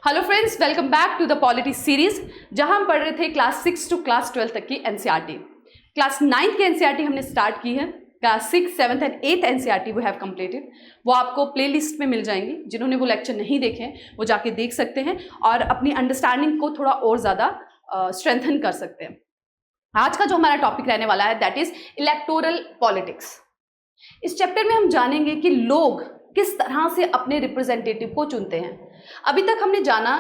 Hello friends, welcome back to the polity series, जहां हम पढ़ रहे थे क्लास 6 टू क्लास 12 तक की एनसीईआरटी। क्लास 9 की एनसीईआरटी हमने स्टार्ट की है। Class 6, 7 and 8 NCERT we have completed. वो आपको प्लेलिस्ट में मिल जाएंगी। जिन्होंने वो लेक्चर नहीं देखे हैं वो जाके देख सकते हैं और अपनी अंडरस्टैंडिंग को थोड़ा और ज़्यादा स्ट्रेंथन कर सकते हैं। आज का जो हमारा टॉपिक रहने वाला है दैट इज इलेक्टोरल पॉलिटिक्स। इस चैप्टर में हम जानेंगे कि लोग किस तरह से अपने रिप्रेजेंटेटिव को चुनते हैं। अभी तक हमने जाना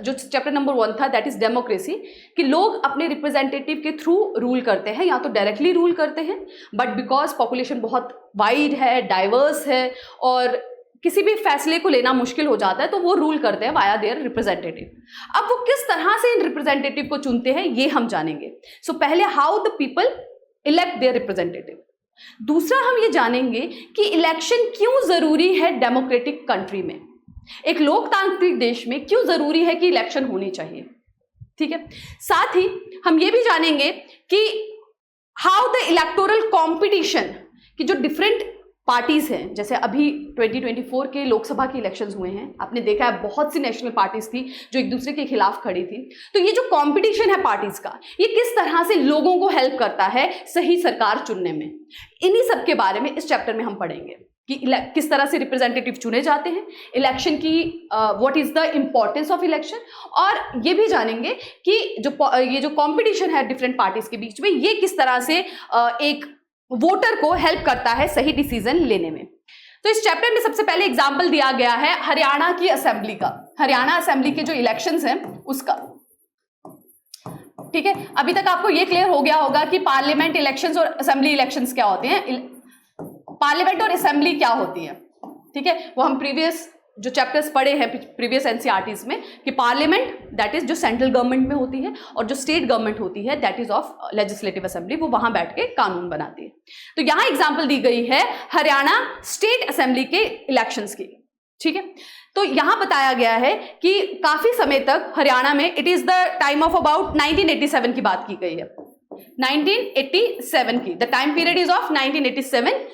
जो चैप्टर नंबर 1 था दैट इज डेमोक्रेसी, कि लोग अपने रिप्रेजेंटेटिव के थ्रू रूल करते हैं, या तो डायरेक्टली रूल करते हैं, बट बिकॉज पॉपुलेशन बहुत वाइड है, डाइवर्स है और किसी भी फैसले को लेना मुश्किल हो जाता है तो वो रूल करते हैं वाया देयर रिप्रेजेंटेटिव। अब वो किस तरह से इन रिप्रेजेंटेटिव को चुनते हैं ये हम जानेंगे। सो पहले how the people elect their representative. दूसरा हम ये जानेंगे कि इलेक्शन क्यों जरूरी है डेमोक्रेटिक कंट्री में, एक लोकतांत्रिक देश में क्यों जरूरी है कि इलेक्शन होनी चाहिए। ठीक है, साथ ही हम ये भी जानेंगे कि हाउ द इलेक्टोरल कंपटीशन, कि जो डिफरेंट पार्टीज हैं, जैसे अभी 2024 के लोकसभा के इलेक्शंस हुए हैं, आपने देखा है बहुत सी नेशनल पार्टीज थी जो एक दूसरे के खिलाफ खड़ी थी। तो ये जो कंपटीशन है पार्टीज का, ये किस तरह से लोगों को हेल्प करता है सही सरकार चुनने में, इन्हीं सब के बारे में इस चैप्टर में हम पढ़ेंगे कि किस तरह से रिप्रेजेंटेटिव चुने जाते हैं, इलेक्शन की what is the importance of election, और ये भी जानेंगे कि ये जो कंपटीशन है डिफरेंट पार्टीज के बीच में, ये किस तरह से एक वोटर को हेल्प करता है सही डिसीजन लेने में। तो इस चैप्टर में सबसे पहले एग्जाम्पल दिया गया है हरियाणा की असेंबली का, हरियाणा असेंबली के जो इलेक्शंस हैं उसका। ठीक है, अभी तक आपको ये क्लियर हो गया होगा कि पार्लियामेंट इलेक्शंस और असेंबली इलेक्शंस क्या होते हैं, पार्लियामेंट और असेंबली क्या होती है। ठीक है, वो हम प्रीवियस जो चैप्टर्स पढ़े हैं प्रीवियस एनसीईआरटीज में कि पार्लियामेंट दैट इज जो सेंट्रल गवर्नमेंट में होती है और जो स्टेट गवर्नमेंट होती है that is of legislative assembly, वो वहां बैठ के कानून बनाती है। तो यहां एग्जांपल दी गई है हरियाणा स्टेट असेंबली के इलेक्शंस की। ठीक है, तो यहां बताया गया है कि काफी समय तक हरियाणा में, it is the time of about 1987 की बात की गई है, 1987 की, the time period is of 1987,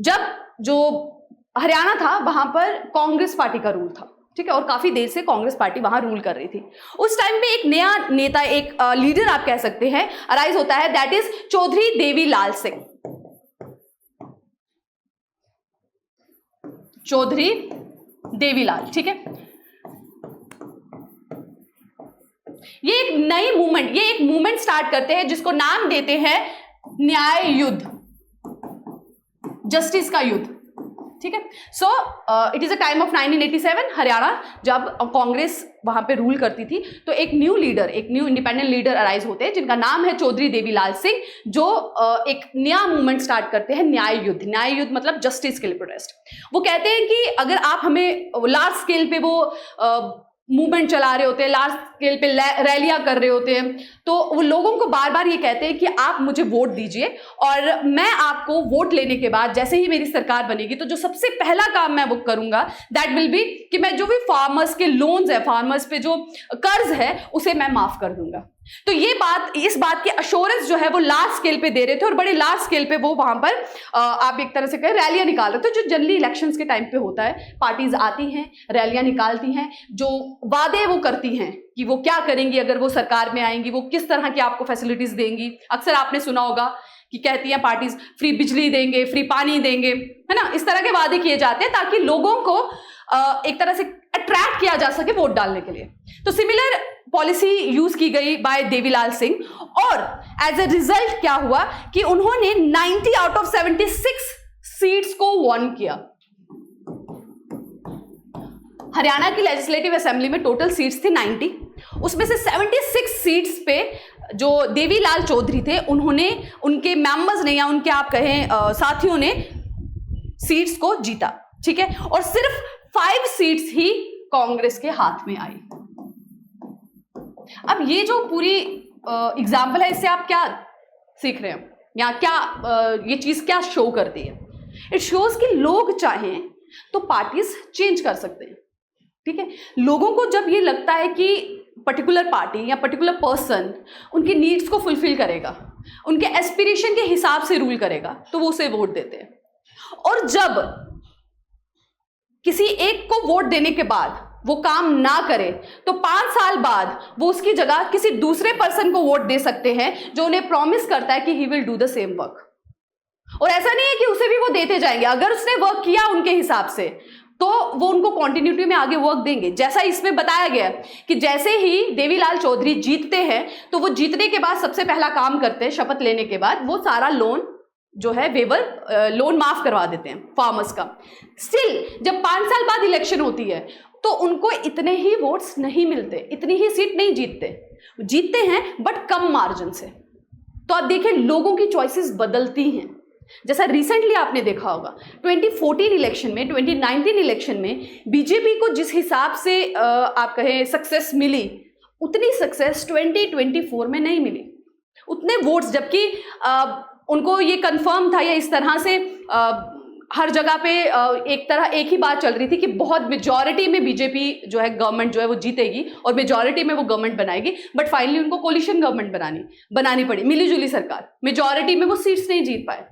जब जो हरियाणा था वहां पर कांग्रेस पार्टी का रूल था। ठीक है, और काफी देर से कांग्रेस पार्टी वहां रूल कर रही थी। उस टाइम पे एक नया नेता, एक लीडर आप कह सकते हैं, अराइज होता है, दैट इज चौधरी देवीलाल सिंह। चौधरी देवीलाल, ठीक है, ये एक नई मूवमेंट, ये एक मूवमेंट स्टार्ट करते हैं जिसको नाम देते हैं न्याय युद्ध, जस्टिस का युद्ध। ठीक है, so it is a time of 1987, Haryana जब कांग्रेस वहां पे रूल करती थी, तो एक न्यू लीडर, एक न्यू इंडिपेंडेंट लीडर अराइज होते हैं जिनका नाम है चौधरी देवीलाल सिंह, जो एक नया मूवमेंट स्टार्ट करते हैं न्याय युद्ध। न्याय युद्ध मतलब जस्टिस के लिए प्रोटेस्ट। वो कहते हैं कि अगर आप हमें लार्ज स्केल पे वो मूवमेंट चला रहे होते हैं, लार्ज स्केल पे रैलियां कर रहे होते हैं, तो वो लोगों को बार बार ये कहते हैं कि आप मुझे वोट दीजिए और मैं आपको वोट लेने के बाद जैसे ही मेरी सरकार बनेगी तो जो सबसे पहला काम मैं वो करूंगा दैट विल बी कि मैं जो भी फार्मर्स के लोन्स है, फार्मर्स पे जो कर्ज है उसे मैं माफ कर दूंगा। तो ये बात, इस बात की अश्योरेंस जो है वो लार्ज स्केल पे दे रहे थे और बड़े लार्ज स्केल पे वो वहां पर आप एक तरह से कहें रैलियां निकाल रहे थे, जो जनरली इलेक्शंस के टाइम पे होता है। पार्टीज आती हैं, रैलियां निकालती हैं, जो वादे वो करती हैं कि वो क्या करेंगी अगर वो सरकार में आएंगी, वो किस तरह की आपको फैसिलिटीज देंगी। अक्सर आपने सुना होगा कि कहती हैं पार्टीज फ्री बिजली देंगे, फ्री पानी देंगे, है ना, इस तरह के वादे किए जाते हैं ताकि लोगों को एक तरह से अट्रैक्ट किया जा सके वोट डालने के लिए। तो सिमिलर पॉलिसी यूज की गई बाय देवीलाल सिंह, और एज ए रिजल्ट क्या हुआ कि उन्होंने 90 आउट ऑफ 76 सीट्स को वॉन किया। हरियाणा की लेजिस्लेटिव असेंबली में टोटल सीट्स थी 90, उसमें से 76 सीट्स पे जो देवीलाल चौधरी थे उन्होंने, उनके मेंबर्स ने या उनके आप कहें साथियों ने सीट्स को जीता। ठीक है, और सिर्फ 5 सीट्स ही कांग्रेस के हाथ में आई। अब ये जो पूरी एग्जाम्पल है, इससे आप क्या सीख रहे हैं या क्या ये चीज क्या शो करती है? इट शोज कि लोग चाहें तो पार्टीज चेंज कर सकते हैं। ठीक है, लोगों को जब ये लगता है कि पर्टिकुलर पार्टी या पर्टिकुलर पर्सन उनकी नीड्स को फुलफिल करेगा, उनके एस्पिरेशन के हिसाब से रूल करेगा, तो वो उसे वोट देते हैं। और जब किसी एक को वोट देने के बाद वो काम ना करे तो 5 साल बाद वो उसकी जगह किसी दूसरे पर्सन को वोट दे सकते हैं जो उन्हें प्रॉमिस करता है कि he will do the same work. और ऐसा नहीं है कि उसे भी वो देते जाएंगे, अगर उसने वर्क किया उनके हिसाब से तो वो उनको कॉन्टिन्यूटी में आगे वर्क देंगे। जैसा इसमें बताया गया कि जैसे ही देवीलाल चौधरी जीतते हैं तो वो जीतने के बाद सबसे पहला काम करते हैं, शपथ लेने के बाद वो सारा लोन जो है वेवर लोन माफ करवा देते हैं फार्मर्स का। स्टिल जब 5 साल बाद इलेक्शन होती है तो उनको इतने ही वोट्स नहीं मिलते, इतनी ही सीट नहीं जीतते हैं बट कम मार्जिन से। तो आप देखिए लोगों की चॉइसेस बदलती हैं। जैसा रिसेंटली आपने देखा होगा 2014 इलेक्शन में, 2019 इलेक्शन में बीजेपी को जिस हिसाब से आप कहें सक्सेस मिली, उतनी सक्सेस 2024 में नहीं मिली। उतने वोट्स, जबकि उनको ये कंफर्म था या इस तरह से हर जगह पे एक ही बात चल रही थी कि बहुत मेजॉरिटी में बीजेपी जो है गवर्नमेंट जो है वो जीतेगी और मेजॉरिटी में वो गवर्नमेंट बनाएगी, बट फाइनली उनको कोलिशन गवर्नमेंट बनानी पड़ी, मिलीजुली सरकार, मेजॉरिटी में वो सीट्स नहीं जीत पाए।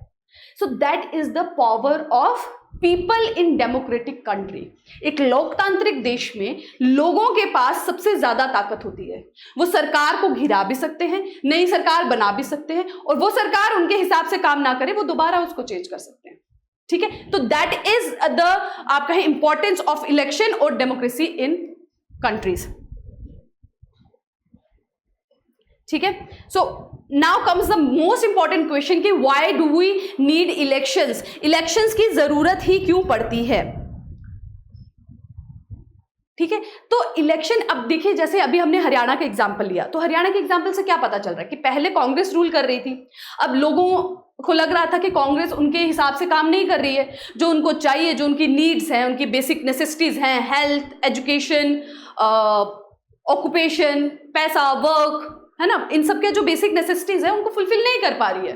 सो that is the power of people in democratic country. एक लोकतांत्रिक देश में लोगों के पास सबसे ज्यादा ताकत होती है। वो सरकार को घिरा भी सकते हैं, नई सरकार बना भी सकते हैं, और वो सरकार उनके हिसाब से काम ना करे वो दोबारा उसको चेंज कर सकते हैं। ठीक है, तो दैट इज द आप कहें इंपॉर्टेंस ऑफ इलेक्शन और डेमोक्रेसी इन कंट्रीज। ठीक है, so now comes the most important question कि why do we need elections. Elections की जरूरत ही क्यों पड़ती है। ठीक है, तो इलेक्शन, अब देखिए जैसे अभी हमने हरियाणा का एग्जांपल लिया, तो हरियाणा के एग्जांपल से क्या पता चल रहा है कि पहले कांग्रेस रूल कर रही थी, अब लोगों को लग रहा था कि कांग्रेस उनके हिसाब से काम नहीं कर रही है, जो उनको चाहिए, जो उनकी नीड्स हैं, उनकी बेसिक नेसेसिटीज हैं, हेल्थ, एजुकेशन, ऑक्यूपेशन, पैसा, वर्क, है ना, इन सब के जो बेसिक नेसेसिटीज है उनको फुलफिल नहीं कर पा रही है।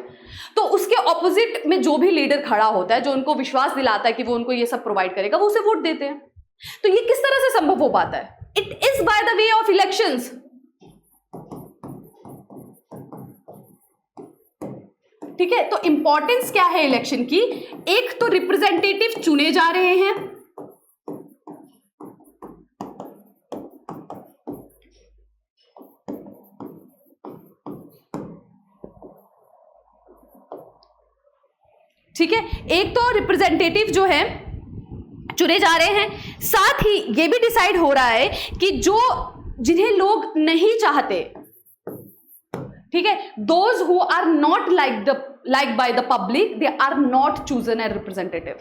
तो उसके ऑपोजिट में जो भी लीडर खड़ा होता है, जो उनको विश्वास दिलाता है कि वो उनको ये सब प्रोवाइड करेगा, वो उसे वोट देते हैं। तो ये किस तरह से संभव हो पाता है? It is by the way of elections. ठीक है, तो इंपॉर्टेंस क्या है इलेक्शन की? एक तो रिप्रेजेंटेटिव चुने जा रहे हैं, ठीक है, एक तो रिप्रेजेंटेटिव जो है चुने जा रहे हैं, साथ ही ये भी डिसाइड हो रहा है कि जो जिन्हें लोग नहीं चाहते, ठीक है, those who are not like by the public, they are not chosen as representative.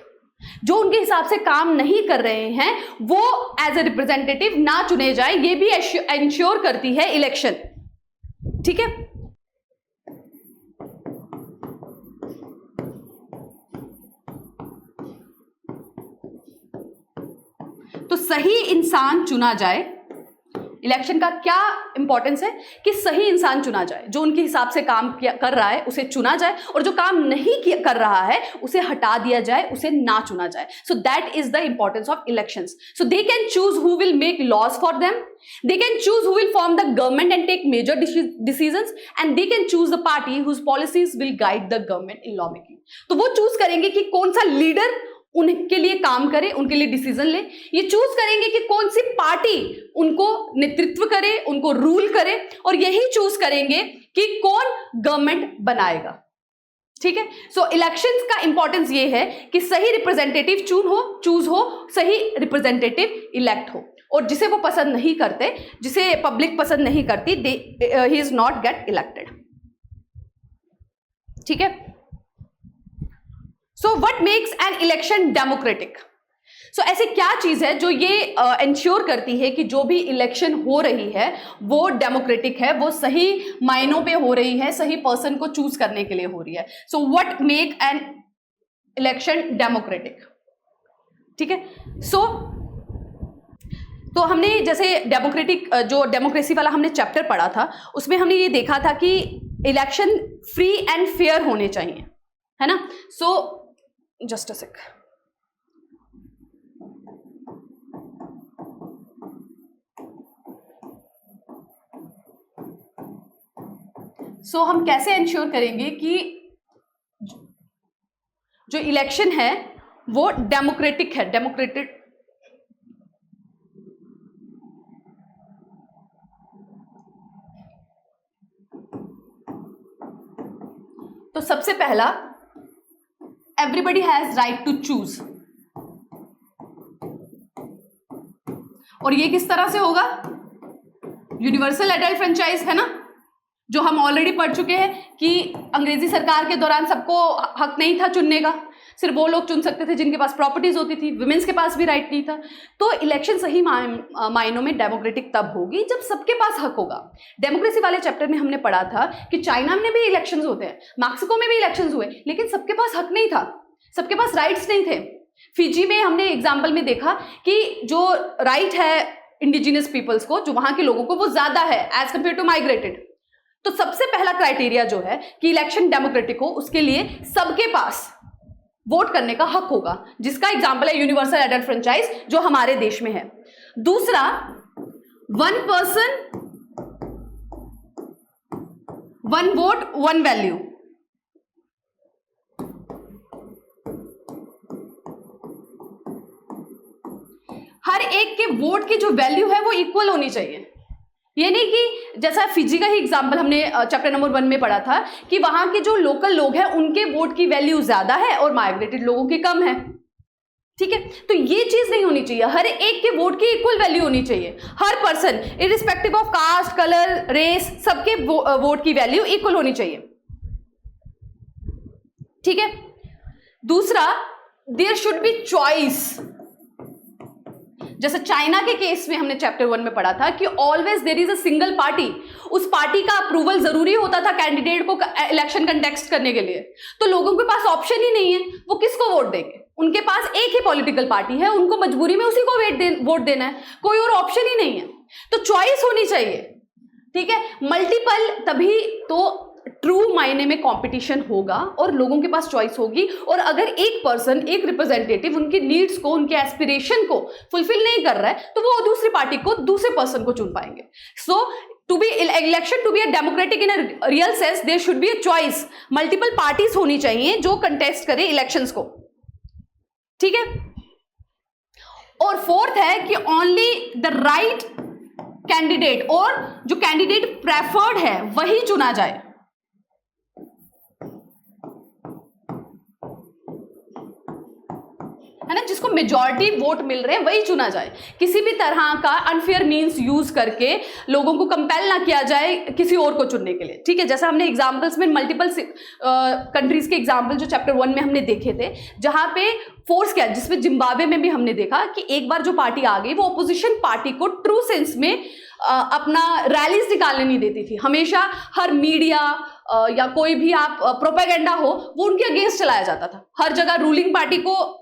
जो उनके हिसाब से काम नहीं कर रहे हैं वो एज ए रिप्रेजेंटेटिव ना चुने जाए, ये भी इंश्योर करती है इलेक्शन। ठीक है, तो सही इंसान चुना जाए। इलेक्शन का क्या इंपॉर्टेंस है कि सही इंसान चुना जाए, जो उनके हिसाब से काम कर रहा है उसे चुना जाए, और जो काम नहीं कर रहा है उसे हटा दिया जाए, उसे ना चुना जाए। So that is the importance of elections. So they can choose who will make laws for them, they can choose who will form the government and take major decisions, and they can choose the party whose policies will guide the government in lawmaking। तो वो choose करेंगे कि कौन सा leader उनके लिए काम करे, उनके लिए डिसीजन ले। ये चूज करेंगे कि कौन सी पार्टी उनको नेतृत्व करे, उनको रूल करे, और यही चूज करेंगे कि कौन गवर्नमेंट बनाएगा। ठीक है, सो इलेक्शंस का इंपॉर्टेंस ये है कि सही रिप्रेजेंटेटिव चूज हो, सही रिप्रेजेंटेटिव इलेक्ट हो, और जिसे वो पसंद नहीं करते, जिसे पब्लिक पसंद नहीं करती, he is not get elected. ठीक है, so what makes an election democratic. So ऐसे क्या चीज है जो ये इंश्योर करती है कि जो भी इलेक्शन हो रही है वो डेमोक्रेटिक है, वो सही मायनों पे हो रही है, सही पर्सन को चूज करने के लिए हो रही है। So what make an election democratic. ठीक है, सो तो हमने जैसे डेमोक्रेटिक जो डेमोक्रेसी वाला हमने चैप्टर पढ़ा था, उसमें हमने ये देखा था कि इलेक्शन फ्री एंड फेयर होने चाहिए, है ना। सो जस्ट अ सेक, सो हम कैसे इंश्योर करेंगे कि जो इलेक्शन है वो डेमोक्रेटिक है, तो सबसे पहला, everybody has right to choose, और ये किस तरह से होगा? यूनिवर्सल एडल्ट फ्रेंचाइज है ना, जो हम ऑलरेडी पढ़ चुके हैं कि अंग्रेजी सरकार के दौरान सबको हक नहीं था चुनने का, सिर्फ वो लोग चुन सकते थे जिनके पास प्रॉपर्टीज होती थी, विमेंस के पास भी राइट नहीं था। तो इलेक्शन सही मायनों में डेमोक्रेटिक तब होगी जब सबके पास हक होगा। डेमोक्रेसी वाले चैप्टर में हमने पढ़ा था कि चाइना में भी इलेक्शंस होते हैं, मैक्सिको में भी इलेक्शंस हुए, लेकिन सबके पास हक नहीं था, सबके पास राइट्स नहीं थे। फिजी में हमने एग्जाम्पल में देखा कि जो राइट है इंडिजिनियस पीपल्स को, जो वहां के लोगों को, वो ज्यादा है एज कंपेयर टू माइग्रेटेड। तो सबसे पहला क्राइटेरिया जो है कि इलेक्शन डेमोक्रेटिक हो, उसके लिए सबके पास वोट करने का हक होगा, जिसका एग्जाम्पल है यूनिवर्सल एडल्ट फ्रेंचाइज जो हमारे देश में है। दूसरा, one person one vote one value. हर एक के वोट की जो वैल्यू है वो इक्वल होनी चाहिए। ये नहीं कि जैसा फिजी का ही एग्जाम्पल हमने चैप्टर नंबर 1 में पढ़ा था कि वहां के जो लोकल लोग हैं उनके वोट की वैल्यू ज्यादा है और माइग्रेटेड लोगों की कम है। ठीक है, तो ये चीज नहीं होनी चाहिए। हर एक के वोट की इक्वल वैल्यू होनी चाहिए। हर person irrespective of caste, colour, race, सबके वोट की वैल्यू इक्वल होनी चाहिए। ठीक है। दूसरा, देयर शुड बी चॉइस। जैसे चाइना के केस में हमने चैप्टर 1 में पढ़ा था कि always there is a single party. उस पार्टी का अप्रूवल जरूरी होता था कैंडिडेट को इलेक्शन कंटेस्ट करने के लिए। तो लोगों के पास ऑप्शन ही नहीं है, वो किसको वोट देंगे? उनके पास एक ही पॉलिटिकल पार्टी है, उनको मजबूरी में उसी को वोट देना है, कोई और ऑप्शन ही नहीं है। तो चॉइस होनी चाहिए। ठीक है, मल्टीपल, तभी तो ट्रू मायने में कंपटीशन होगा और लोगों के पास चॉइस होगी। और अगर एक पर्सन, एक रिप्रेजेंटेटिव उनकी नीड्स को, उनके एस्पिरेशन को फुलफिल नहीं कर रहा है, तो वो दूसरी पार्टी को, दूसरे पर्सन को चुन पाएंगे। So to be election to be a democratic in a real sense, there should be a choice. Multiple parties होनी चाहिए जो कंटेस्ट करे इलेक्शंस को। ठीक है। और फोर्थ है कि ओनली द राइट कैंडिडेट, और जो कैंडिडेट प्रेफर्ड है वही चुना जाए। है ना, जिसको मेजॉरिटी वोट मिल रहे हैं वही चुना जाए। किसी भी तरह का अनफेयर मींस यूज करके लोगों को कंपेल ना किया जाए किसी और को चुनने के लिए। ठीक है, जैसा हमने एग्जांपल्स में मल्टीपल कंट्रीज के एग्जांपल जो चैप्टर 1 में हमने देखे थे, जहां पे फोर्स किया, जिसमें जिम्बाब्वे में भी हमने देखा कि एक बार जो पार्टी आ गई वो अपोजिशन पार्टी को ट्रू सेंस में अपना रैलीज निकालने नहीं देती थी। हमेशा हर मीडिया या कोई भी आप प्रोपेगेंडा हो, वो उनके अगेंस्ट चलाया जाता था। हर जगह रूलिंग पार्टी को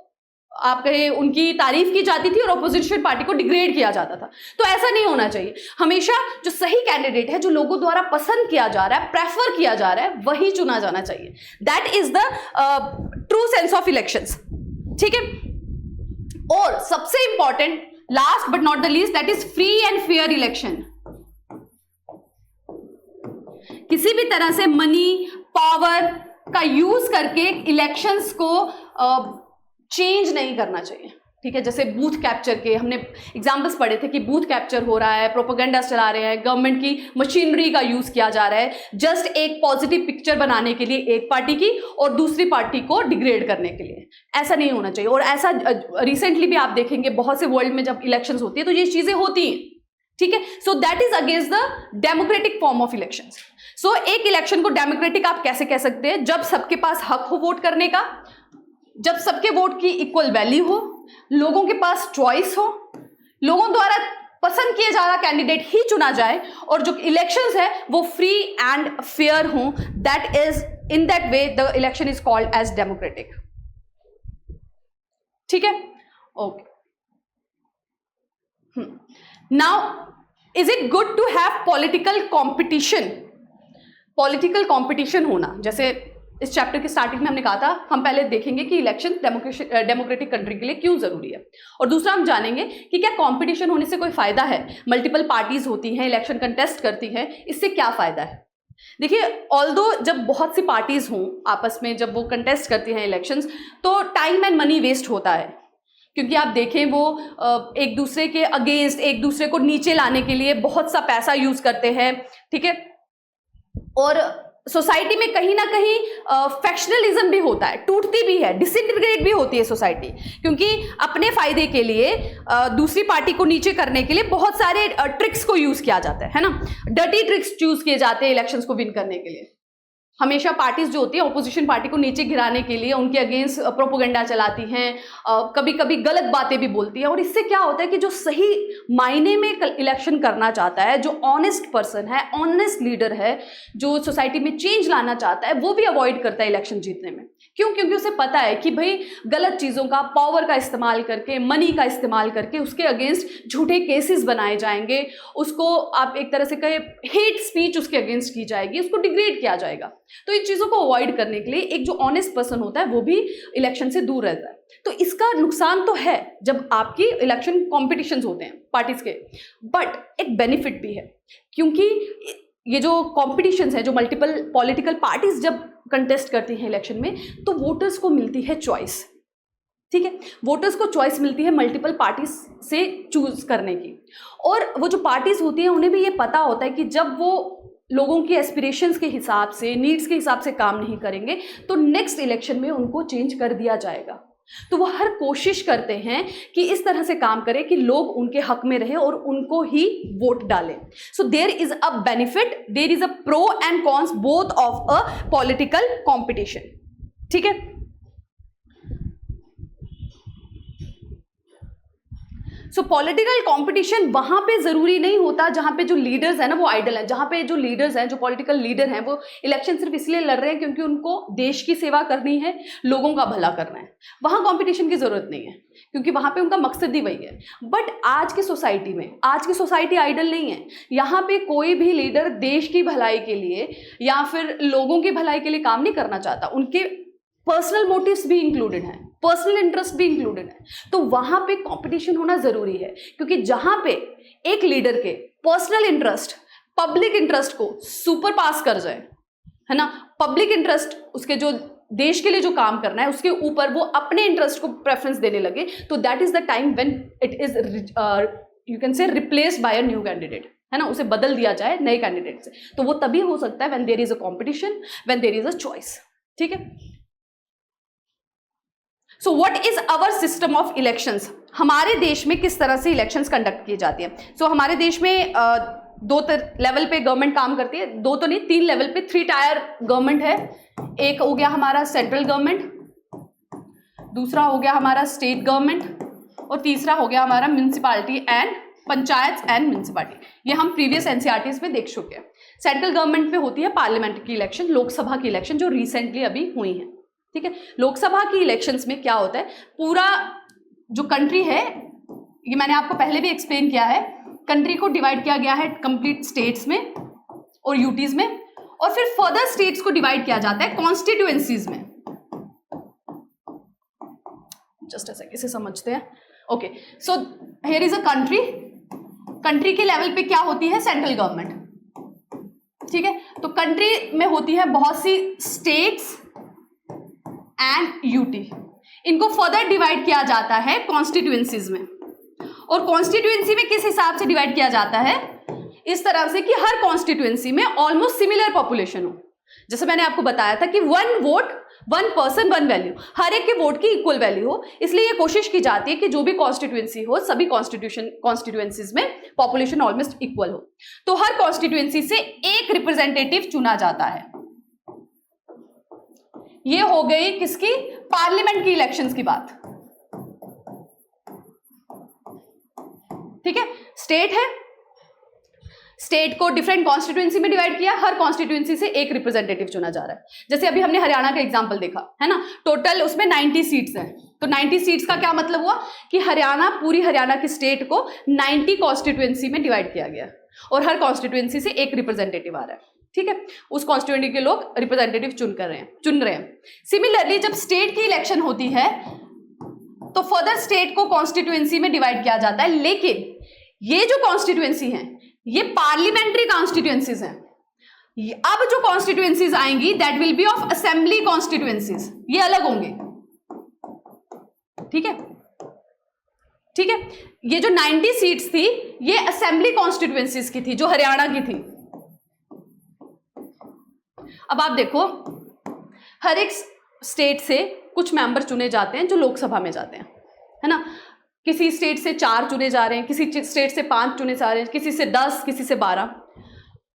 आप कहे उनकी तारीफ की जाती थी और ऑपोजिशन पार्टी को डिग्रेड किया जाता था। तो ऐसा नहीं होना चाहिए। हमेशा जो सही कैंडिडेट है, जो लोगों द्वारा पसंद किया जा रहा है, प्रेफर किया जा रहा है, वही चुना जाना चाहिए। That is the true sense of elections. ठीक है। और सबसे important, last but not the least, that is free and fair election. किसी भी तरह से मनी, पावर का यूज करके इलेक्शंस को चेंज नहीं करना चाहिए। ठीक है, जैसे बूथ कैप्चर के हमने एग्जाम्पल्स पढ़े थे कि बूथ कैप्चर हो रहा है, प्रोपेगेंडा चला रहे हैं, गवर्नमेंट की मशीनरी का यूज किया जा रहा है जस्ट एक पॉजिटिव पिक्चर बनाने के लिए एक पार्टी की और दूसरी पार्टी को डिग्रेड करने के लिए। ऐसा नहीं होना चाहिए। और ऐसा रिसेंटली भी आप देखेंगे बहुत से वर्ल्ड में जब इलेक्शंस होती है तो ये चीजें होती हैं। ठीक है, so that is against the democratic form of elections. So एक इलेक्शन को डेमोक्रेटिक आप कैसे कह सकते हैं? जब सबके पास हक हो वोट करने का, जब सबके वोट की इक्वल वैल्यू हो, लोगों के पास चॉइस हो, लोगों द्वारा पसंद किए जा रहा कैंडिडेट ही चुना जाए, और जो इलेक्शंस है वो फ्री एंड फेयर हो। That is, in that way the election is called as democratic. ठीक है, okay. Now, is it good to have political competition? Political competition होना, जैसे इस चैप्टर के स्टार्टिंग में हमने कहा था, हम पहले देखेंगे कि इलेक्शन डेमोक्रेटिक कंट्री के लिए क्यों जरूरी है, और दूसरा हम जानेंगे कि क्या कंपटीशन होने से कोई फायदा है। मल्टीपल पार्टीज होती हैं, इलेक्शन कंटेस्ट करती हैं, इससे क्या फायदा है? देखिए, ऑल्दो जब बहुत सी पार्टीज हों आपस में, जब वो कंटेस्ट करती हैं इलेक्शंस, तो टाइम एंड मनी वेस्ट होता है। क्योंकि आप देखें वो एक दूसरे के अगेंस्ट, एक दूसरे को नीचे लाने के लिए बहुत सा पैसा यूज करते हैं। ठीक है, और सोसाइटी में कहीं ना कहीं फैक्शनलिज्म भी होता है, टूटती भी है, डिसइंटीग्रेट भी होती है सोसाइटी, क्योंकि अपने फायदे के लिए दूसरी पार्टी को नीचे करने के लिए बहुत सारे ट्रिक्स को यूज किया जाता है ना, डर्टी ट्रिक्स यूज किए जाते हैं इलेक्शंस को विन करने के लिए। हमेशा पार्टीज जो होती है ऑपोजिशन पार्टी को नीचे गिराने के लिए उनके अगेंस्ट प्रोपोगंडा चलाती हैं, कभी कभी गलत बातें भी बोलती हैं, और इससे क्या होता है कि जो सही मायने में इलेक्शन करना चाहता है, जो ऑनेस्ट पर्सन है, ऑनेस्ट लीडर है, जो सोसाइटी में चेंज लाना चाहता है, वो भी अवॉइड करता है इलेक्शन जीतने में। क्यों? क्योंकि उसे पता है कि भाई गलत चीज़ों का, पावर का इस्तेमाल करके, मनी का इस्तेमाल करके उसके अगेंस्ट झूठे केसेस बनाए जाएंगे, उसको आप एक तरह से कहे हेट स्पीच उसके अगेंस्ट की जाएगी, उसको डिग्रेड किया जाएगा। तो इन चीज़ों को अवॉइड करने के लिए एक जो ऑनेस्ट पर्सन होता है वो भी इलेक्शन से दूर रहता है। तो इसका नुकसान तो है जब आपकी इलेक्शन कॉम्पिटिशन्स होते हैं पार्टीज के, बट एक बेनिफिट भी है, क्योंकि ये जो कॉम्पिटिशन्स है, जो मल्टीपल पॉलिटिकल पार्टीज जब कंटेस्ट करती हैं इलेक्शन में, तो वोटर्स को मिलती है चॉइस। ठीक है, वोटर्स को चॉइस मिलती है मल्टीपल पार्टीज से चूज करने की, और वो जो पार्टीज होती हैं उन्हें भी ये पता होता है कि जब वो लोगों की एस्पिरेशंस के हिसाब से, नीड्स के हिसाब से काम नहीं करेंगे तो नेक्स्ट इलेक्शन में उनको चेंज कर दिया जाएगा। तो वो हर कोशिश करते हैं कि इस तरह से काम करें कि लोग उनके हक में रहें और उनको ही वोट डालें। So there is a benefit, there is a pro and cons both of a political competition. ठीक है, सो पॉलिटिकल कंपटीशन वहां पे जरूरी नहीं होता जहां पे जो लीडर्स हैं ना वो आइडल हैं, जहां पे जो लीडर्स हैं, जो पॉलिटिकल लीडर हैं, वो इलेक्शन सिर्फ इसलिए लड़ रहे हैं क्योंकि उनको देश की सेवा करनी है, लोगों का भला करना है। वहां कंपटीशन की जरूरत नहीं है क्योंकि वहां पे उनका मकसद ही वही है। बट आज की सोसाइटी में, आज की सोसाइटी आइडल नहीं है। यहाँ पे कोई भी लीडर देश की भलाई के लिए या फिर लोगों की भलाई के लिए काम नहीं करना चाहता, उनके पर्सनल मोटिव्स भी इंक्लूडेड हैं, पर्सनल इंटरेस्ट भी इंक्लूडेड है। तो वहां पे कंपटीशन होना जरूरी है, क्योंकि जहां पे एक लीडर के पर्सनल इंटरेस्ट पब्लिक इंटरेस्ट को सुपर पास कर जाए, है ना, पब्लिक इंटरेस्ट उसके जो देश के लिए जो काम करना है उसके ऊपर वो अपने इंटरेस्ट को प्रेफरेंस देने लगे, तो that is the time when it is you can से replaced by a new candidate, है ना, उसे बदल दिया जाए नए कैंडिडेट से। तो वो तभी हो सकता है when there is a competition, when there is a choice. ठीक है, so what is our system of elections? हमारे देश में किस तरह से इलेक्शंस कंडक्ट की जाती है? सो हमारे देश में दो लेवल पे गवर्नमेंट काम करती है, दो तो नहीं, 3 लेवल पे, 3 टायर गवर्नमेंट है। एक हो गया हमारा सेंट्रल गवर्नमेंट, दूसरा हो गया हमारा स्टेट गवर्नमेंट, और तीसरा हो गया हमारा municipality and panchayat and municipality. ये हम प्रीवियस एनसीईआरटीज में देख चुके हैं। सेंट्रल गवर्नमेंट में होती है पार्लियामेंट की इलेक्शन, लोकसभा की इलेक्शन, जो रिसेंटली अभी हुई है। ठीक है, लोकसभा की इलेक्शंस में क्या होता है, पूरा जो कंट्री है, ये मैंने आपको पहले भी एक्सप्लेन किया है, कंट्री को डिवाइड किया गया है कंप्लीट स्टेट्स में और यूटीज में, और फिर फर्दर स्टेट्स को डिवाइड किया जाता है कॉन्स्टिट्यूएंसीज में। जस्ट ऐसे इसे समझते हैं। Okay, so here is a country, country के लेवल पे क्या होती है, सेंट्रल गवर्नमेंट। ठीक है, तो कंट्री में होती है बहुत सी स्टेट्स एंड यूटी, इनको फर्दर डिवाइड किया जाता है कॉन्स्टिट्यूएंसीज में। और कॉन्स्टिट्यूएंसी में किस हिसाब से डिवाइड किया जाता है, इस तरह से कि हर कॉन्स्टिट्यूएंसी में ऑलमोस्ट सिमिलर पॉपुलेशन हो। जैसे मैंने आपको बताया था कि 1 वोट 1 पर्सन 1 वैल्यू, हर एक के वोट की इक्वल वैल्यू हो, इसलिए ये कोशिश की जाती है कि जो भी कॉन्स्टिट्यूएंसी हो, सभी कॉन्स्टिट्यूएंसीज में पॉपुलेशन ऑलमोस्ट इक्वल हो। तो हर कॉन्स्टिट्यूएंसी से एक रिप्रेजेंटेटिव चुना जाता है। ये हो गई किसकी, पार्लियामेंट की इलेक्शंस की बात। ठीक है, स्टेट है, स्टेट को डिफरेंट कॉन्स्टिट्यूएंसी में डिवाइड किया, हर कॉन्स्टिट्यूएंसी से एक रिप्रेजेंटेटिव चुना जा रहा है। जैसे अभी हमने हरियाणा का एग्जांपल देखा है ना, टोटल उसमें 90 सीट्स हैं। तो 90 सीट्स का क्या मतलब हुआ कि हरियाणा, पूरी हरियाणा की स्टेट को 90 कॉन्स्टिट्यूएंसी में डिवाइड किया गया और हर कॉन्स्टिट्यूएंसी से एक रिप्रेजेंटेटिव आ रहा है। ठीक है, उस कॉन्स्टिट्यूएंसी के लोग रिप्रेजेंटेटिव चुन रहे हैं। सिमिलरली जब स्टेट की इलेक्शन होती है तो फर्दर स्टेट को कॉन्स्टिट्यूएंसी में डिवाइड किया जाता है, लेकिन ये जो कॉन्स्टिट्यूएंसी हैं ये पार्लियामेंट्री कॉन्स्टिट्यूएंसीज हैं। अब जो कॉन्स्टिट्यूएंसीज आएंगी that will be of assembly constituencies, ये अलग होंगे। ठीक है, ठीक है, ये जो 90 सीट्स थी ये असेंबली कॉन्स्टिट्यूएंसीज की थी, जो हरियाणा की थी। अब आप देखो, हर एक स्टेट से कुछ मेंबर चुने जाते हैं जो लोकसभा में जाते हैं, है ना। किसी स्टेट से 4 चुने जा रहे हैं, किसी स्टेट से 5 चुने जा रहे हैं, किसी से 10, किसी से 12।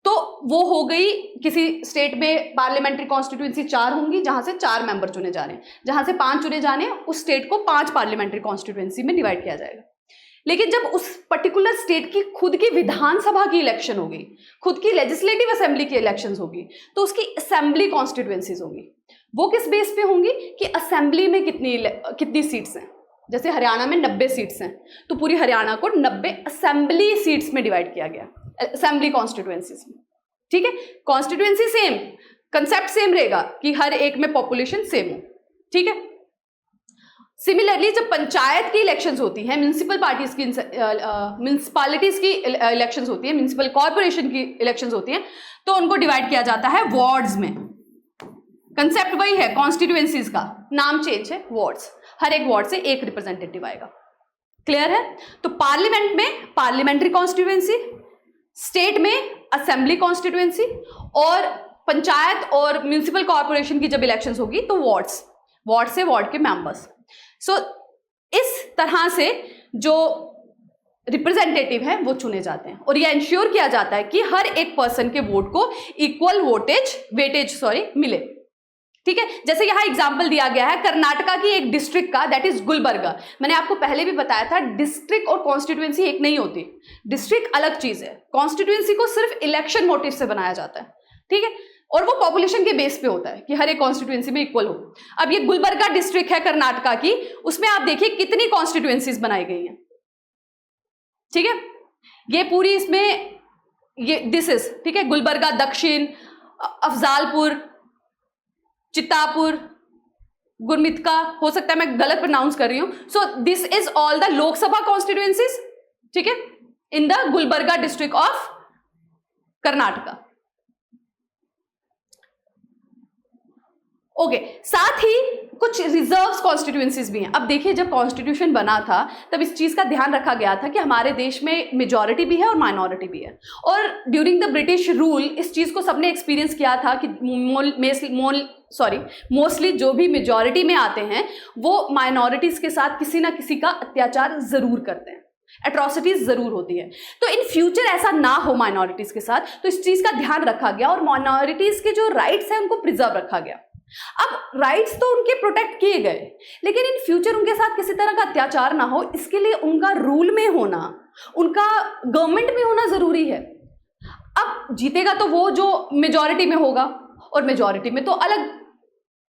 तो वो हो गई, किसी स्टेट में पार्लियामेंट्री कॉन्स्टिट्यूएंसी 4 होंगी जहां से 4 मेंबर चुने जा रहे हैं, जहां से 5 चुने जाने हैं उस स्टेट को 5 पार्लियामेंट्री कॉन्स्टिट्यूएंसी में डिवाइड किया जाएगा। लेकिन जब उस पर्टिकुलर स्टेट की खुद की विधानसभा की इलेक्शन होगी, खुद की लेजिस्लेटिव असेंबली की इलेक्शंस होगी, तो उसकी असेंबली कॉन्स्टिट्यूएंसीज होंगी। वो किस बेस पे होंगी कि असेंबली में कितनी सीट्स हैं। जैसे हरियाणा में 90 सीट्स हैं, तो पूरी हरियाणा को 90 असेंबली सीट्स में डिवाइड किया गया, असेंबली कॉन्स्टिट्यूएंसीज में। ठीक है, कॉन्स्टिट्यूएंसी सेम, कंसेप्ट सेम रहेगा कि हर एक में पॉपुलेशन सेम हो। ठीक है, सिमिलरली जब पंचायत की इलेक्शंस होती हैं, म्यूनिसिपैलिटीज की इलेक्शंस होती है, म्यूनिसिपल कॉर्पोरेशन की इलेक्शंस होती हैं, तो उनको डिवाइड किया जाता है वार्ड्स में। कंसेप्ट वही है, कॉन्स्टिट्यूएंसीज का नाम चेंज है, वार्ड्स। हर एक वार्ड से एक रिप्रेजेंटेटिव आएगा। क्लियर है? तो पार्लियामेंट में पार्लियामेंट्री कॉन्स्टिट्यूएंसी, स्टेट में असेंबली कॉन्स्टिट्यूएंसी, और पंचायत और म्यूनिसिपल कॉर्पोरेशन की जब इलेक्शंस होगी तो वार्ड से वार्ड के मेंबर्स। सो इस तरह से जो रिप्रेजेंटेटिव है वो चुने जाते हैं, और ये इंश्योर किया जाता है कि हर एक पर्सन के वोट को इक्वल वेटेज मिले। ठीक है, जैसे यहां एग्जांपल दिया गया है कर्नाटका की एक डिस्ट्रिक्ट का, दैट इज गुलबर्गा। मैंने आपको पहले भी बताया था, डिस्ट्रिक्ट और कॉन्स्टिट्यूएंसी एक नहीं होती, डिस्ट्रिक्ट अलग चीज है। कॉन्स्टिट्यूएंसी को सिर्फ इलेक्शन मोटिव से बनाया जाता है। ठीक है, और वो पॉपुलेशन के बेस पे होता है कि हर एक कॉन्स्टिट्यूएंसी में इक्वल हो। अब ये गुलबर्गा डिस्ट्रिक्ट है कर्नाटका की, उसमें आप देखिए कितनी कॉन्स्टिट्यूएंसीज बनाई गई हैं। ठीक है, ये पूरी इसमें दिस इज, ठीक है, गुलबर्गा दक्षिण, अफजालपुर, चित्तापुर, गुरमितका, हो सकता है मैं गलत प्रोनाउंस कर रही हूं। सो this is all the Lok Sabha constituencies, ठीक है, in the Gulbarga district of Karnataka. Okay, साथ ही कुछ रिजर्व्स कॉन्स्टिट्यूएंसीज भी हैं। अब देखिए, जब कॉन्स्टिट्यूशन बना था तब इस चीज का ध्यान रखा गया था कि हमारे देश में मेजॉरिटी भी है और माइनॉरिटी भी है, और ड्यूरिंग द ब्रिटिश रूल इस चीज को सबने एक्सपीरियंस किया था कि मोस्टली जो भी मेजॉरिटी में आते हैं वो माइनॉरिटीज के साथ किसी ना किसी का अत्याचार जरूर करते हैं, एट्रॉसिटीज जरूर होती है। तो इन फ्यूचर ऐसा ना हो माइनॉरिटीज के साथ, तो इस चीज का ध्यान रखा गया और माइनॉरिटीज के जो राइट्स हैं उनको प्रिजर्व रखा गया। अब राइट्स तो उनके प्रोटेक्ट किए गए, लेकिन इन फ्यूचर उनके साथ किसी तरह का अत्याचार ना हो, इसके लिए उनका रूल में होना, उनका गवर्नमेंट में होना जरूरी है। अब जीतेगा तो वो जो मेजॉरिटी में होगा, और मेजॉरिटी में तो अलग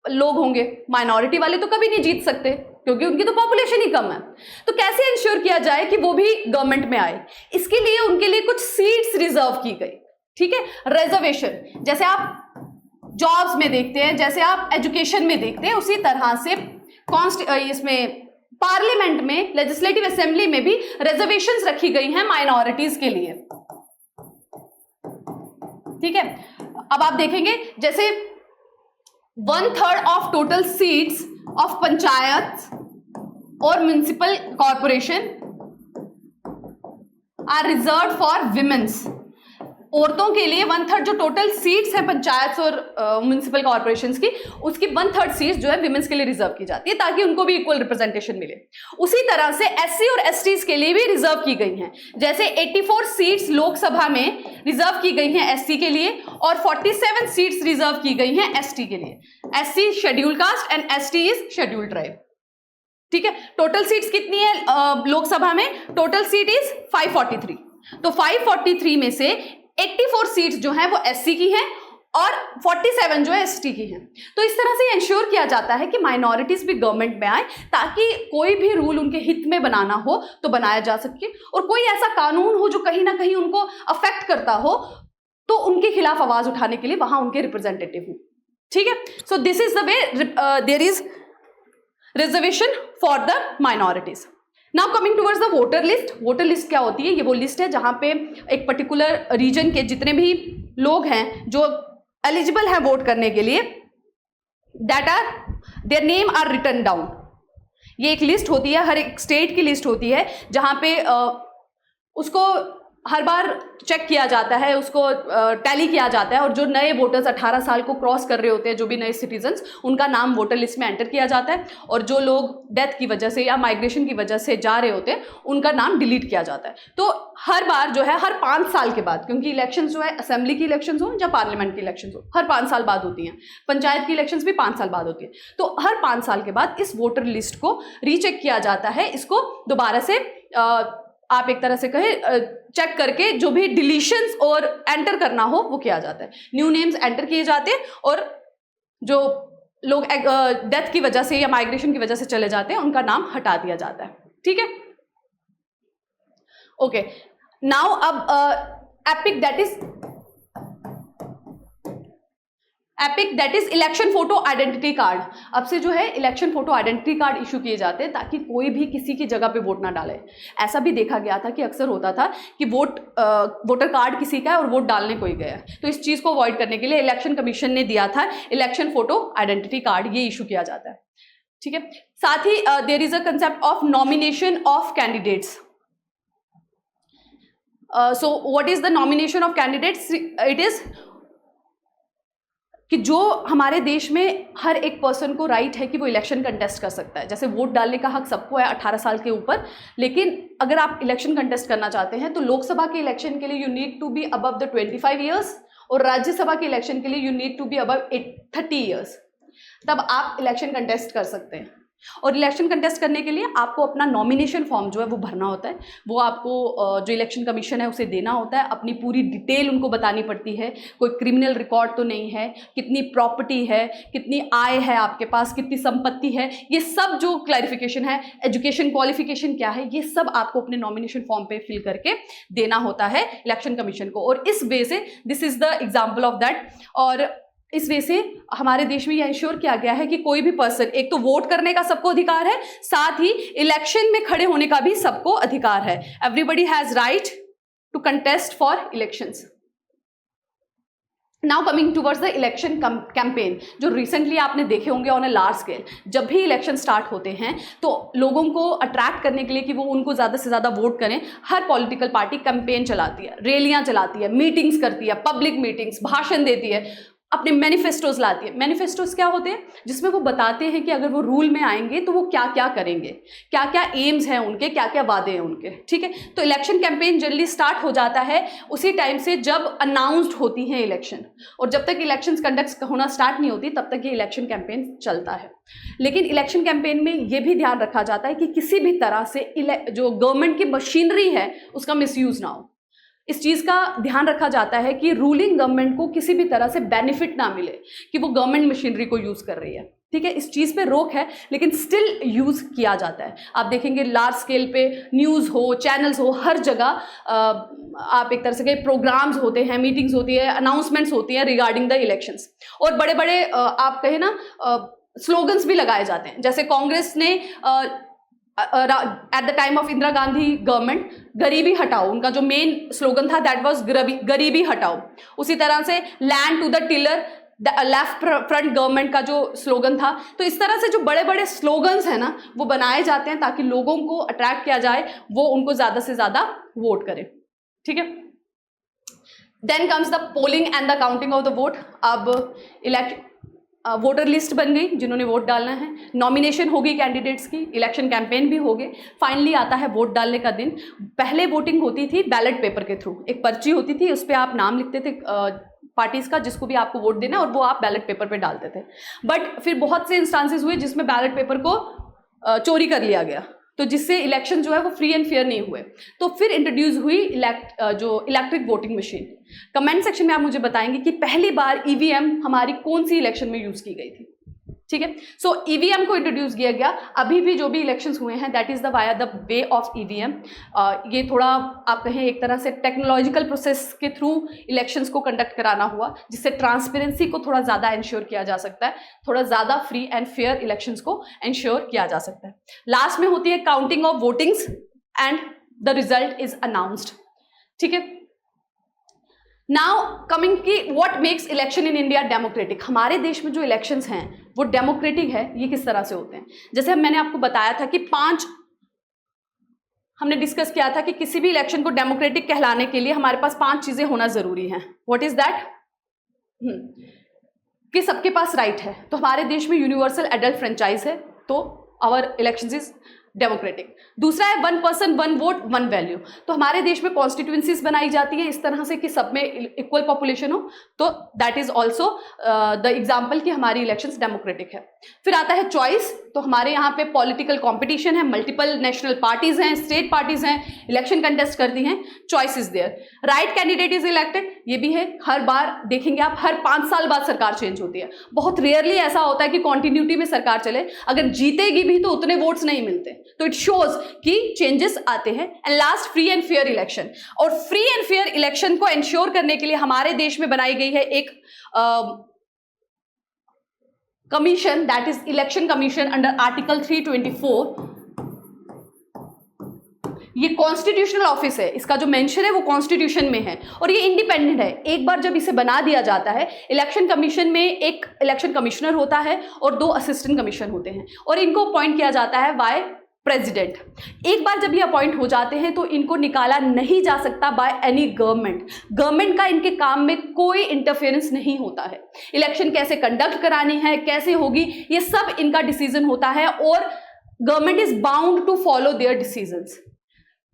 लोग होंगे, माइनॉरिटी वाले तो कभी नहीं जीत सकते क्योंकि उनकी तो पॉपुलेशन ही कम है। तो कैसे इंश्योर किया जाए कि वो भी गवर्नमेंट में आए? इसके लिए उनके लिए कुछ सीट्स रिजर्व की गई। ठीक है, रिजर्वेशन, जैसे आप जॉब्स में देखते हैं, जैसे आप एजुकेशन में देखते हैं, उसी तरह से इसमें पार्लियामेंट में, लेजिस्लेटिव असेंबली में भी रिजर्वेशंस रखी गई हैं माइनॉरिटीज के लिए। ठीक है, अब आप देखेंगे जैसे 1/3 of total seats of panchayat और municipal corporation are reserve for womens. औरतों के लिए 1/3 जो टोटल सीट्स हैं पंचायत और म्युनिसिपल कॉर्पोरेशंस की, उसकी 1/3 सीट्स जो है विमेन्स के लिए रिजर्व की जाती है ताकि उनको भी इक्वल रिप्रेजेंटेशन मिले। उसी तरह से एससी और एसटीज के लिए भी रिजर्व की गई हैं। जैसे 84 सीट्स लोकसभा में रिजर्व की गई हैं एससी के लिए, और 47 सीट्स रिजर्व की गई हैं एसटी के लिए। SC schedule caste and ST is schedule tribe. ठीक है, टोटल सीट्स कितनी है लोकसभा में? Total seat is 543। तो 543 में से 84 सीट्स जो हैं वो एससी की हैं और 47 जो है एसटी की हैं। तो इस तरह से इंश्योर किया जाता है कि माइनॉरिटीज भी गवर्नमेंट में आए, ताकि कोई भी रूल उनके हित में बनाना हो तो बनाया जा सके, और कोई ऐसा कानून हो जो कहीं ना कहीं उनको अफेक्ट करता हो तो उनके खिलाफ आवाज उठाने के लिए वहां उनके रिप्रेजेंटेटिव हो। ठीक है, so this is the way there is reservation for the minorities. Now coming towards the voter list. Voter list क्या होती है? ये वो लिस्ट है जहां पे एक पर्टिकुलर रीजन के जितने भी लोग हैं जो एलिजिबल हैं वोट करने के लिए, that are their name are written down. ये एक लिस्ट होती है, हर एक स्टेट की लिस्ट होती है जहां पे उसको हर बार चेक किया जाता है, उसको टैली किया जाता है, और जो नए वोटर्स 18 साल को क्रॉस कर रहे होते हैं, जो भी नए सिटीजन्स, उनका नाम वोटर लिस्ट में एंटर किया जाता है, और जो लोग डेथ की वजह से या माइग्रेशन की वजह से जा रहे होते हैं उनका नाम डिलीट किया जाता है। तो हर बार जो है, हर 5 साल के बाद, क्योंकि इलेक्शन जो है असेंबली की इलेक्शन हो या पार्लियामेंट की इलेक्शन हो, हर 5 साल बाद होती हैं, पंचायत की इलेक्शन भी 5 साल बाद होती है, तो हर 5 साल के बाद इस वोटर लिस्ट को रीचेक किया जाता है। इसको दोबारा से आप एक तरह से कहें चेक करके जो भी डिलीशंस और एंटर करना हो वो किया जाता है। न्यू नेम्स एंटर किए जाते हैं, और जो लोग डेथ की वजह से या माइग्रेशन की वजह से चले जाते हैं उनका नाम हटा दिया जाता है। ठीक है, ओके। नाउ अब epic that is election photo identity card. अब से जो है election photo identity card issue किए जाते हैं ताकि कोई भी किसी की जगह पे वोट ना डाले। ऐसा भी देखा गया था कि अक्सर होता था कि वोटर कार्ड किसी का है और वोट डालने कोई गया है, तो इस चीज़ को अवॉइड करने के लिए इलेक्शन कमीशन ने दिया था इलेक्शन फोटो आइडेंटिटी कार्ड, ये इशू किया जाता है। ठीक है, साथ ही there is a concept of nomination of candidates. So what is the nomination of candidates? It is कि जो हमारे देश में हर एक पर्सन को राइट है कि वो इलेक्शन कंटेस्ट कर सकता है। जैसे वोट डालने का हक सबको है 18 साल के ऊपर, लेकिन अगर आप इलेक्शन कंटेस्ट करना चाहते हैं तो लोकसभा के इलेक्शन के लिए you need to be above the 25 years, और राज्यसभा के इलेक्शन के लिए you need to be above 30 years, तब आप इलेक्शन कंटेस्ट कर सकते हैं। और इलेक्शन कंटेस्ट करने के लिए आपको अपना नॉमिनेशन फॉर्म जो है वो भरना होता है, वो आपको जो इलेक्शन कमीशन है उसे देना होता है, अपनी पूरी डिटेल उनको बतानी पड़ती है, कोई क्रिमिनल रिकॉर्ड तो नहीं है, कितनी प्रॉपर्टी है, कितनी आय है आपके पास, कितनी संपत्ति है, ये सब जो क्लैरिफिकेशन है, एजुकेशन क्वालिफिकेशन क्या है, ये सब आपको अपने नॉमिनेशन फॉर्म पे फिल करके देना होता है इलेक्शन कमीशन को। और इस वे से this is the example of that, और इस वजह से हमारे देश में यह इंश्योर किया गया है कि कोई भी पर्सन, एक तो वोट करने का सबको अधिकार है, साथ ही इलेक्शन में खड़े होने का भी सबको अधिकार है। Everybody has right to contest for elections. Now coming towards the election campaign, जो रिसेंटली आपने देखे होंगे ऑन अ लार्ज स्केल। जब भी इलेक्शन स्टार्ट होते हैं तो लोगों को अट्रैक्ट करने के लिए कि वो उनको ज़्यादा से ज़्यादा वोट करें, हर पॉलिटिकल पार्टी कैंपेन चलाती है, रैलियां चलाती है, मीटिंग्स करती है, पब्लिक मीटिंग्स, भाषण देती है, अपने मैनिफेस्टोज लाती है। मैनिफेस्टोज क्या होते हैं? जिसमें वो बताते हैं कि अगर वो रूल में आएंगे तो वो क्या क्या करेंगे, क्या क्या एम्स हैं उनके, क्या क्या वादे हैं उनके। ठीक है, तो इलेक्शन कैंपेन जनरली स्टार्ट हो जाता है उसी टाइम से जब अनाउंस्ड होती हैं इलेक्शन, और जब तक इलेक्शंस कंडक्ट होना स्टार्ट नहीं होती तब तक ये इलेक्शन कैंपेन चलता है। लेकिन इलेक्शन कैंपेन में ये भी ध्यान रखा जाता है कि किसी भी तरह से जो गवर्नमेंट की मशीनरी है उसका मिसयूज ना हो। इस चीज़ का ध्यान रखा जाता है कि रूलिंग गवर्नमेंट को किसी भी तरह से बेनिफिट ना मिले कि वो गवर्नमेंट मशीनरी को यूज़ कर रही है। ठीक है, इस चीज़ पे रोक है, लेकिन स्टिल यूज़ किया जाता है। आप देखेंगे लार्ज स्केल पे न्यूज़ हो, चैनल्स हो, हर जगह आप एक तरह से प्रोग्राम्स होते हैं, मीटिंग्स होती है, अनाउंसमेंट्स होती हैं रिगार्डिंग द इलेक्शंस, और बड़े बड़े आप कहें ना स्लोगन्स भी लगाए जाते हैं। जैसे कांग्रेस ने at the time of Indira Gandhi government गरीबी हटाओ, उनका जो मेन स्लोगन था दैट वाज गरीबी हटाओ। उसी तरह से land to the tiller, left front government का जो स्लोगन था। तो इस तरह से जो बड़े बड़े स्लोगन्स हैं ना वो बनाए जाते हैं ताकि लोगों को अट्रैक्ट किया जाए, वो उनको ज़्यादा से ज़्यादा वोट करें। ठीक है, then comes the polling and the counting of the vote. अब वोटर लिस्ट बन गई जिन्होंने वोट डालना है, नॉमिनेशन होगी कैंडिडेट्स की, इलेक्शन कैंपेन भी हो गए, फाइनली आता है वोट डालने का दिन। पहले वोटिंग होती थी बैलेट पेपर के थ्रू, एक पर्ची होती थी, उस पर आप नाम लिखते थे पार्टीज का जिसको भी आपको वोट देना, और वो आप बैलेट पेपर पे डालते थे। बट फिर बहुत से इंस्टांसेस हुए जिसमें बैलेट पेपर को चोरी कर लिया गया, तो जिससे इलेक्शन जो है वो फ्री एंड फेयर नहीं हुए। तो फिर इंट्रोड्यूस हुई जो electric voting machine. Comment section में आप मुझे बताएंगे कि पहली बार ईवीएम हमारी कौन सी इलेक्शन में यूज की गई थी। ठीक है, सो ईवीएम को इंट्रोड्यूस किया गया। अभी भी जो भी इलेक्शंस हुए हैं that is the via the way of EVM. ये थोड़ा आप कहें एक तरह से टेक्नोलॉजिकल प्रोसेस के थ्रू इलेक्शंस को कंडक्ट कराना हुआ, जिससे ट्रांसपेरेंसी को थोड़ा ज़्यादा इंश्योर किया जा सकता है, थोड़ा ज़्यादा फ्री एंड फेयर इलेक्शंस को इंश्योर किया जा सकता है। लास्ट में होती है counting of votings and the result is announced. ठीक है, नाउ कमिंग की what makes election in India democratic. हमारे देश में जो इलेक्शंस हैं वो डेमोक्रेटिक है, ये किस तरह से होते हैं? जैसे मैंने आपको बताया था कि 5 हमने डिस्कस किया था कि किसी भी इलेक्शन को डेमोक्रेटिक कहलाने के लिए हमारे पास 5 चीजें होना जरूरी हैं। What is that? कि सबके पास राइट है, तो हमारे देश में यूनिवर्सल एडल्ट फ्रेंचाइज है, तो आवर इलेक्शंस इज डेमोक्रेटिक। दूसरा है 1 पर्सन 1 वोट 1 वैल्यू, तो हमारे देश में कॉन्स्टिट्यूएंसीज बनाई जाती है इस तरह से कि सब में इक्वल पॉपुलेशन हो, तो that is also the example कि हमारी इलेक्शंस डेमोक्रेटिक है। फिर आता है चॉइस, तो हमारे यहाँ पे पॉलिटिकल कॉम्पिटिशन है, मल्टीपल नेशनल पार्टीज हैं, स्टेट पार्टीज हैं, इलेक्शन कंटेस्ट करती हैं, choice is there. Right candidate is elected, ये भी है, हर बार देखेंगे आप हर 5 साल बाद सरकार चेंज होती है, बहुत रेयरली ऐसा होता है कि कॉन्टिन्यूटी में सरकार चले, अगर जीतेगी भी तो उतने वोट्स नहीं मिलते, तो इट शोज कि चेंजेस आते हैं। And last, free and fair election, और फ्री एंड फेयर इलेक्शन को एंश्योर करने के लिए हमारे देश में बनाई गई है एक commission, that is election commission under article 324। ये कॉन्स्टिट्यूशनल ऑफिस है, इसका जो मेंशन है वो कॉन्स्टिट्यूशन में है और ये इंडिपेंडेंट है। एक बार जब इसे बना दिया जाता है, इलेक्शन कमीशन में एक इलेक्शन कमिश्नर होता है और 2 असिस्टेंट कमिश्नर होते हैं, और इनको अपॉइंट किया जाता है बाय प्रेसिडेंट। एक बार जब ये अपॉइंट हो जाते हैं तो इनको निकाला नहीं जा सकता बाय एनी गवर्नमेंट का इनके काम में कोई इंटरफेरेंस नहीं होता है। इलेक्शन कैसे कंडक्ट करानी है, कैसे होगी, ये सब इनका डिसीजन होता है और government is bound to follow their decisions.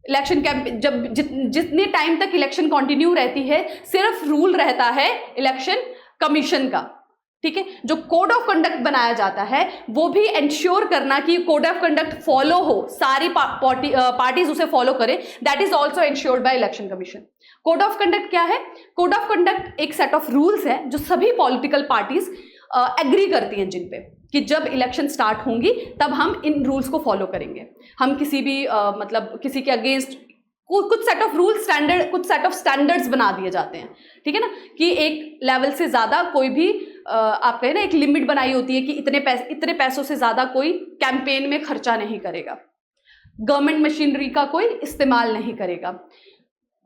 Election जब जितने टाइम तक इलेक्शन कंटिन्यू रहती है, सिर्फ रूल रहता है इलेक्शन कमीशन का, ठीक है। जो कोड ऑफ कंडक्ट बनाया जाता है वो भी एंश्योर करना कि कोड ऑफ कंडक्ट फॉलो हो, सारी पार्टीज उसे फॉलो करें, that is also ensured by election commission. Code of conduct क्या है? कोड ऑफ कंडक्ट एक सेट ऑफ रूल्स है जो सभी पॉलिटिकल पार्टीज एग्री करती हैं जिन पे, कि जब इलेक्शन स्टार्ट होंगी तब हम इन रूल्स को फॉलो करेंगे। हम किसी भी मतलब किसी के अगेंस्ट कुछ सेट ऑफ रूल स्टैंडर्ड, कुछ सेट ऑफ स्टैंडर्ड्स बना दिए जाते हैं, ठीक है ना, कि एक लेवल से ज़्यादा कोई भी आप कहें ना, एक लिमिट बनाई होती है कि इतने पैसों से ज़्यादा कोई कैंपेन में खर्चा नहीं करेगा, गवर्नमेंट मशीनरी का कोई इस्तेमाल नहीं करेगा,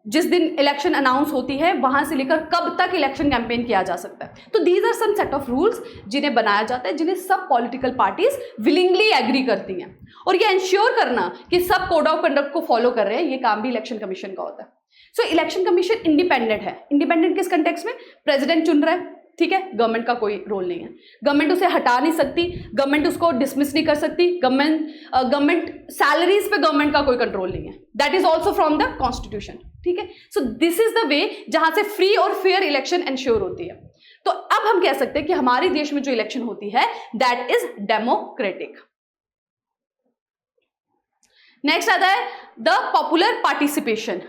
जिस दिन इलेक्शन अनाउंस होती है वहां से लेकर कब तक इलेक्शन कैंपेन किया जा सकता है। तो these are some set of rules जिन्हें बनाया जाता है, जिन्हें सब पॉलिटिकल पार्टीज विलिंगली एग्री करती हैं, और ये इंश्योर करना कि सब कोड ऑफ कंडक्ट को फॉलो कर रहे हैं, ये काम भी इलेक्शन कमीशन का होता है। सो इलेक्शन कमीशन इंडिपेंडेंट है। इंडिपेंडेंट किस कंटेक्स्ट में? प्रेसिडेंट चुन रहा है, ठीक है, गवर्नमेंट का कोई रोल नहीं है, गवर्नमेंट उसे हटा नहीं सकती, गवर्नमेंट उसको डिसमिस नहीं कर सकती, गवर्नमेंट सैलरीज पे गवर्नमेंट का कोई कंट्रोल नहीं है, that is also from the constitution, ठीक है। सो दिस इज द वे जहां से फ्री और फेयर इलेक्शन एंश्योर होती है। तो अब हम कह सकते हैं कि हमारे देश में जो इलेक्शन होती है दैट इज डेमोक्रेटिक। नेक्स्ट आता है द पॉपुलर पार्टिसिपेशन,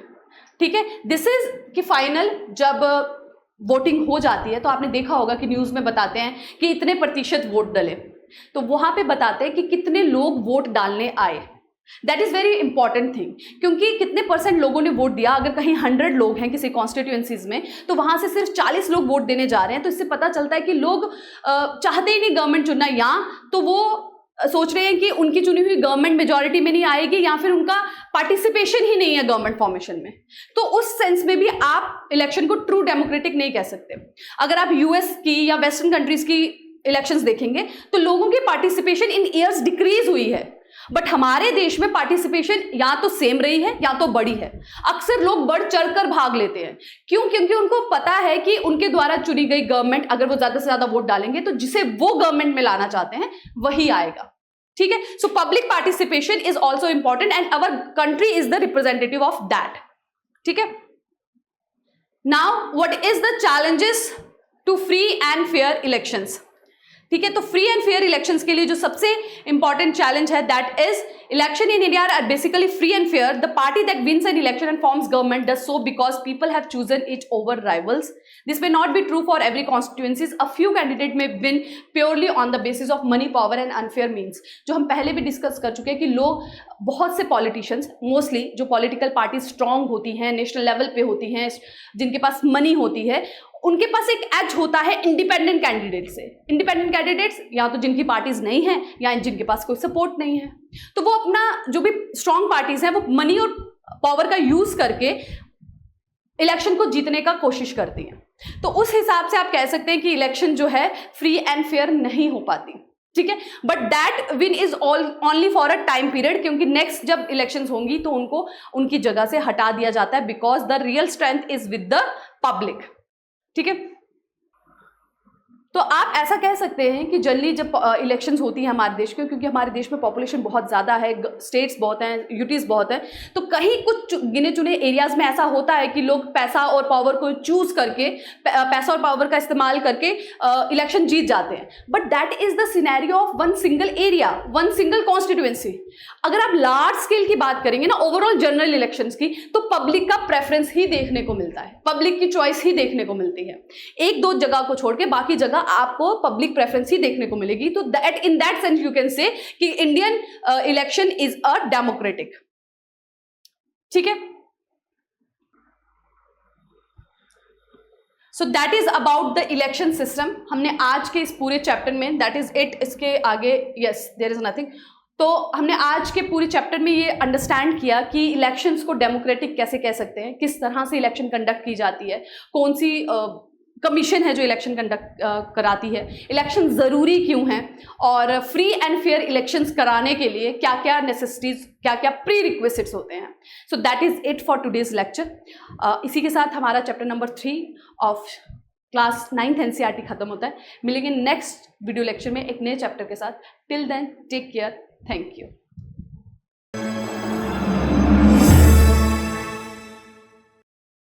ठीक है। दिस इज कि फाइनल जब वोटिंग हो जाती है तो आपने देखा होगा कि न्यूज़ में बताते हैं कि इतने प्रतिशत वोट डले, तो वहां पे बताते हैं कि कितने लोग वोट डालने आए। That is very important thing, क्योंकि कितने परसेंट लोगों ने वोट दिया, अगर कहीं 100 लोग हैं किसी कॉन्स्टिट्यूएंसीज में तो वहां से सिर्फ 40 लोग वोट देने जा रहे हैं, तो इससे पता चलता है कि लोग चाहते ही नहीं गवर्नमेंट चुनना, या तो वो सोच रहे हैं कि उनकी चुनी हुई गवर्नमेंट मेजॉरिटी में नहीं आएगी, या फिर उनका पार्टिसिपेशन ही नहीं है गवर्नमेंट फॉर्मेशन में। तो उस सेंस में भी आप इलेक्शन को ट्रू डेमोक्रेटिक नहीं कह सकते। अगर आप यूएस की या वेस्टर्न कंट्रीज की इलेक्शंस देखेंगे तो लोगों की पार्टिसिपेशन इन ईयर्स डिक्रीज हुई है, बट हमारे देश में पार्टिसिपेशन या तो सेम रही है या तो बढ़ी है। अक्सर लोग बढ़ चढ़कर भाग लेते हैं, क्यों? क्योंकि उनको पता है कि उनके द्वारा चुनी गई गवर्नमेंट, अगर वो ज्यादा से ज्यादा वोट डालेंगे तो जिसे वो गवर्नमेंट में लाना चाहते हैं वही आएगा, ठीक है। So public participation is also important and our country is the representative of that, ठीक है। Now what is the challenges to free and fair elections, ठीक है। तो फ्री एंड फेयर इलेक्शंस के लिए जो सबसे इंपॉर्टेंट चैलेंज है that is election in India are basically free and fair. The party that wins an election and forms government does so because people have chosen it over rivals. This may not be true for every constituencies. A few candidate may win purely on the basis of money, power and unfair means. जो हम पहले भी discuss कर चुके हैं कि लोग, बहुत से पॉलिटिशियंस, मोस्टली जो पॉलिटिकल पार्टी स्ट्रांग होती हैं, नेशनल लेवल पे होती हैं, जिनके पास मनी होती है, उनके पास एक एज होता है इंडिपेंडेंट कैंडिडेट से। इंडिपेंडेंट कैंडिडेट्स या तो जिनकी पार्टीज नहीं है या जिनके पास कोई सपोर्ट नहीं है, तो वो अपना जो भी स्ट्रांग पार्टीज हैं वो मनी और पावर का यूज करके इलेक्शन को जीतने का कोशिश करती हैं। तो उस हिसाब से आप कह सकते हैं कि इलेक्शन जो है फ्री एंड फेयर नहीं हो पाती, ठीक है, but that win is only for a time period, क्योंकि नेक्स्ट जब इलेक्शंस होंगी तो उनको उनकी जगह से हटा दिया जाता है, because the real strength is with the public. ठीक है, तो आप ऐसा कह सकते हैं कि जनरली जब इलेक्शंस होती हैं हमारे देश में, क्योंकि हमारे देश में पॉपुलेशन बहुत ज़्यादा है, स्टेट्स बहुत हैं, यूटीज़ बहुत हैं, तो कहीं कुछ गिने चुने एरियाज में ऐसा होता है कि लोग पैसा और पावर को चूज करके, पैसा और पावर का इस्तेमाल करके इलेक्शन जीत जाते हैं। But that is the scenario of one single area, one single constituency. अगर आप लार्ज स्केल की बात करेंगे ना, ओवरऑल जनरल इलेक्शंस की, तो पब्लिक का प्रेफरेंस ही देखने को मिलता है, पब्लिक की चॉइस ही देखने को मिलती है। एक दो जगह को छोड़ के बाकी जगह आपको पब्लिक प्रेफरेंस ही देखने को मिलेगी। तो that in that sense you can say कि Indian election is a democratic. ठीक है, so that is about the election system. हमने आज के इस पूरे चैप्टर में, दैट इज इट, इसके आगे यस देयर इज नथिंग। तो हमने आज के पूरे चैप्टर में ये अंडरस्टैंड किया कि इलेक्शंस को डेमोक्रेटिक कैसे कह सकते हैं, किस तरह से इलेक्शन कंडक्ट की जाती है, कौन सी कमीशन है जो इलेक्शन कंडक्ट कराती है, इलेक्शन ज़रूरी क्यों हैं, और फ्री एंड फेयर इलेक्शंस कराने के लिए क्या क्या नेसेसिटीज़, क्या क्या प्री रिक्विजिट्स होते हैं। So that is it for today's lecture. इसी के साथ हमारा chapter number 3 of class 9th NCERT खत्म होता है। मिलेंगे नेक्स्ट वीडियो लेक्चर में एक नए चैप्टर के साथ। Till then take care, thank you.